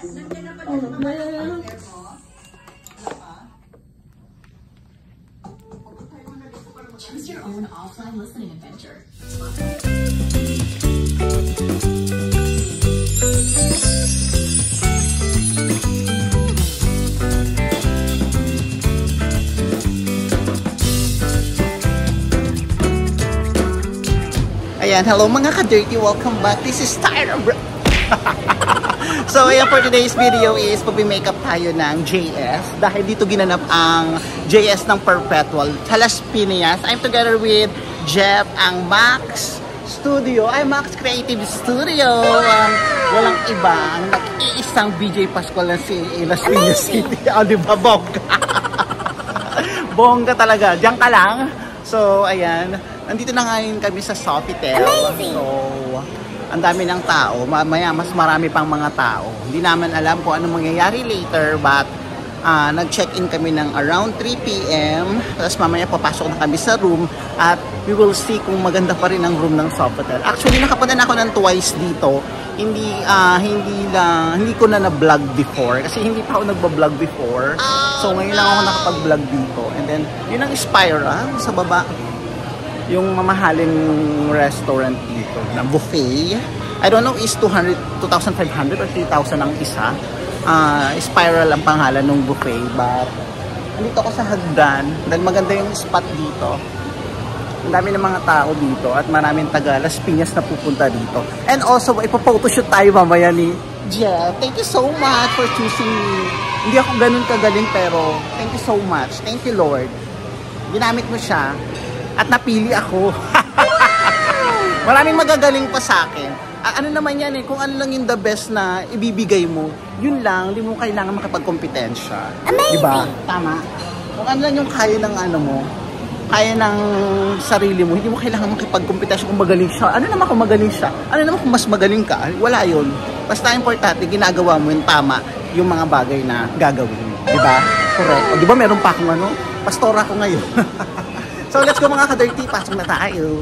Choose your own offline listening adventure. Ayan, hello mga ka-dirty, welcome back. This is Tyler. So ayan, for today's video is pag-makeup tayo ng JS dahil dito ginanap ang JS ng Perpetual sa Las Piñas. I'm together with Jeff, ang Max Studio, Max Creative Studio. Walang iba, ang nag-iisang BJ Pascual na si Las Piñas City. Diba, bongga? Bongga talaga, diyan ka lang. So ayan, nandito na ngayon kami sa Sofitel. So, ang dami ng tao. Mamaya, mas marami pang mga tao. Hindi naman alam kung anong mangyayari later, but nag-check-in kami ng around 3 PM. Tapos mamaya papasok na kami sa room at we will see kung maganda pa rin ang room ng Sofitel. Actually, nakapunta na ako ng twice dito. Hindi ko na na-vlog before kasi hindi pa ako nagba-vlog before. So, ngayon lang ako nakapag-vlog dito. And then, yun ang Spiral sa baba. Yung mamahaling restaurant dito na buffet. I don't know is 2,500 or 3,000 ang isa. Spiral ang pangalan ng buffet, but nandito ako sa hagdan dahil maganda yung spot dito. Ang dami ng mga tao dito at maraming taga Las Piñas na pupunta dito. And also, ipo-photoshoot tayo mamaya ni Jeff. Thank you so much for choosing me. Hindi ako ganun kagaling pero thank you so much. Thank you, Lord. Ginamit mo siya at napili ako. Maraming magagaling pa sa akin. Ano naman yan kung ano lang yung the best na ibibigay mo, yun lang, hindi mo kailangan makipagkompetensya. Diba? Tama. Kung ano lang yung kaya ng ano mo, kaya ng sarili mo, hindi mo kailangan makipagkompetensya kung magaling siya. Ano naman kung magaling siya? Ano naman kung mas magaling ka? Wala yun. Basta importante, ginagawa mo yung tama, yung mga bagay na gagawin mo. Diba? Correct. O diba meron pa akong pastora ko ngayon. So let's go mga ka-dirty, pasok na tayo.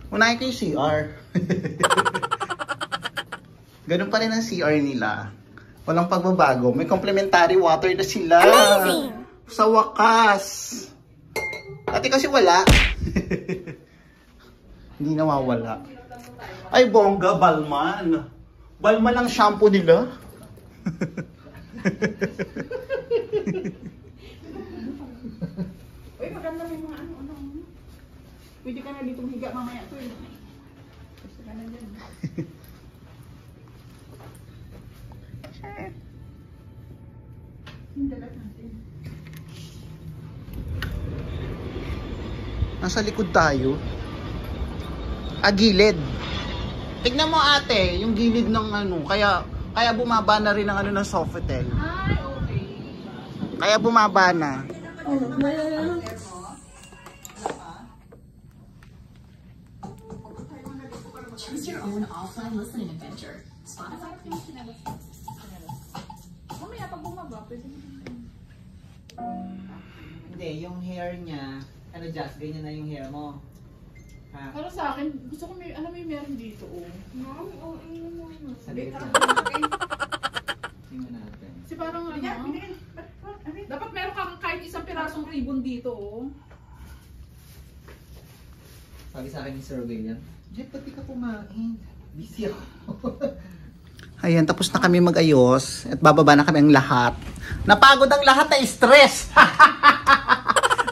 Unahin ko yung CR. Ganun pa rin ang CR nila. Walang pagbabago. May complimentary water na sila. Amazing! Sa wakas. Dati kasi wala. Hindi nawawala. Ay, bongga, Balman. Balman ang shampoo nila. Uy, maganda may mga ano. Pwede ka na dito mahiga mamaya to eh. Gusto ka na dyan. Hindalat natin. Nasa likod tayo. Gilid. Tignan mo ate, yung gilid ng kaya bumaba na rin ang ng Sofitel. Ay, okay. Kaya bumaba na. Choose your own offline listening adventure. Spotify. Mamaya pag bumaba, pwede mo. Hindi, yung hair niya, Just, ganyan na yung hair mo. Ha? Para sa akin, gusto ko may, alam mo yung meron dito, oh. Sabi ka. Tingnan natin. Kasi parang dapat meron kang kahit isang pirasong ribbon dito, oh. Sabi sa akin ni Sir William, Jeff, ba't di ka kumain? Busy ako. Ayan, tapos na kami mag-ayos at bababa na kami ang lahat. Napagod ang lahat na stress.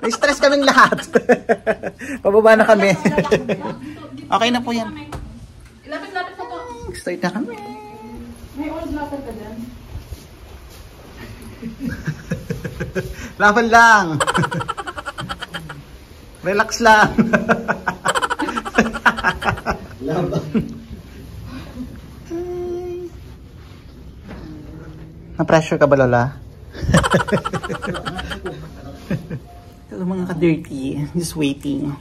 May stress kaming lahat. Bababa na kami. Okay na po yan. Lapit-lapit po to. Start na kami. May old later ka dyan. Laban lang. Relax lang. Laban. Na-pressure ka ba, Lola? Ito mga ka-dirty. Just waiting.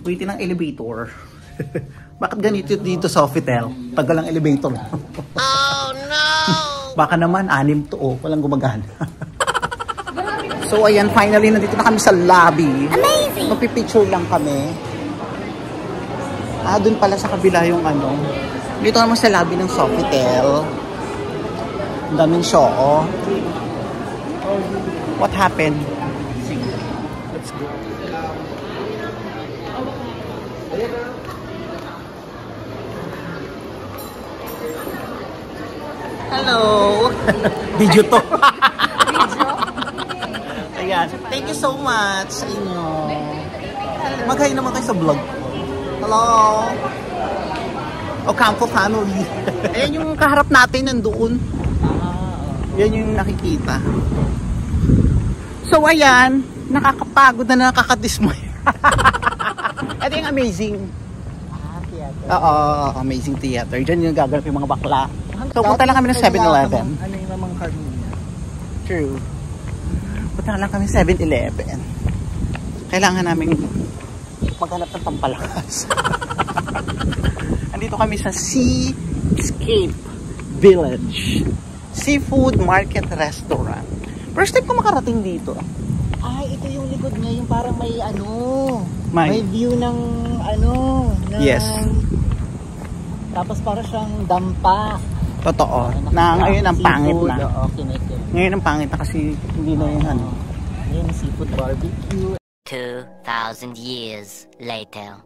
Waiting ng elevator. Bakit ganito dito sa Sofitel? Pag walang elevator. Oh no! Baka naman, 6 to oh. Walang gumagana. So ayan, finally, nandito na kami sa lobby. Amazing! Magpipicture lang kami. Dun pala sa kabila yung ano. Dito naman sa lobby ng Sofitel. Ang daming show, oh. What happened? Let's go. Hello! Video to. Ayan. Thank you so much sa inyo. Mag-hi naman kayo sa vlog. Hello! Ocampo family. Ayan yung kaharap natin nandoon. Yan yung nakikita. So ayan, nakakapagod na nakakadismay. Ito yung amazing. Oo, amazing theater. Diyan yung gaganap yung mga bakla. So punta lang kami ng 7-Eleven. Ano yung namang card niya? True. Punta lang kami 7-Eleven. Kailangan namin maghanap ng pampalakas. Andito kami sa Seascape Village Seafood Market Restaurant. First time ko makarating dito. Ay, ito yung likod niya, yung parang may ano, May view ng ano, ng, Yes. Tapos para siyang dampa. Totoo. Na ngayon ang pangit na. Oo, kinikil. Ngayon ang pangit na kasi hindi na yung ano. Ngayon, seafood barbecue. 2,000 years later.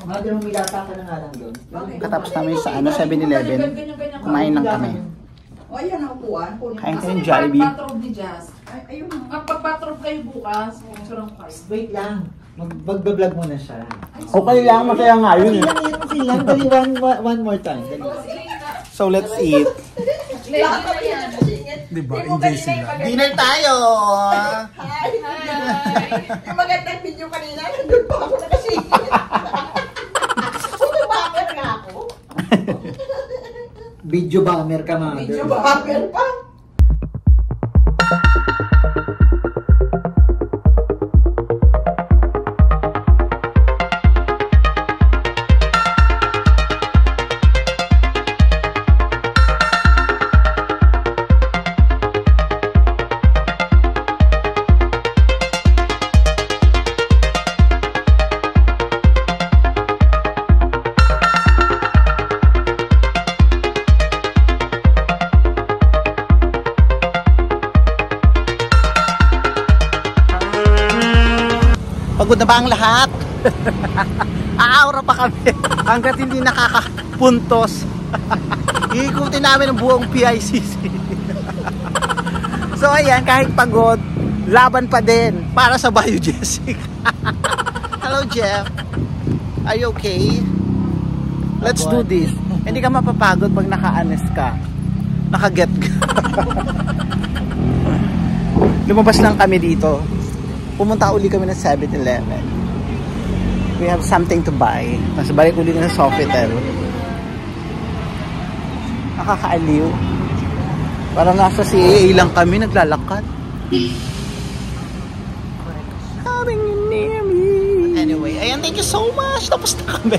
Mother, umilata ka na nga lang doon. Katapos namin sa ano 7-Eleven, kumain lang kami. O, ayan ang upuan. Kain kayo ng Jollibee. Patrol ni Jazz. Ayun. Pagpapatrol kayo bukas, sarang kayo. Wait lang. Mag-vlog muna siya. Okay lang, masaya nga Okay yun. lang yun, okay lang. Dali, one more time. Dali. So let's eat. Diba? Enjoy sila. Dinner tayo! Yung magandang video kanina, nandun pa ako nakasingit. Photo-bomber nga ako. Video bomber ka, mother. Video-bomber pa. Pagod na ba ang lahat? Aaura pa kami hanggat hindi nakakapuntos. Iikutin namin ang buong PICC. So ayan, kahit pagod, laban pa din para sa Bayou Jessica. Hello Jeff, are you okay? Let's do this. Hindi ka mapapagod pag naka-honest ka, naka-get ka. Lumabas lang kami dito. Pumunta uli kami ng 7-Eleven. We have something to buy. Nasa balik uli na sa Sofitel. Nakakaaliw. Parang nasa CAA lang kami, naglalakad. Having you near me. Anyway, ayan, thank you so much. Tapos na kami.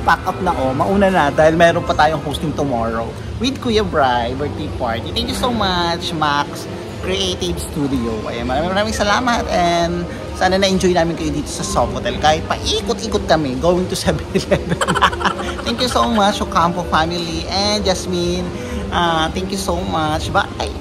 Pack up na oh. Mauna na dahil meron pa tayong hosting tomorrow with Kuya Bri, birthday party. Thank you so much, Max Creative Studio. Ayan, maraming salamat and sana na-enjoy namin kayo dito sa Sofitel. Kahit paikot-ikot kami going to 7-Eleven. Thank you so much, Ocampo family and Jasmine. Thank you so much. Bye!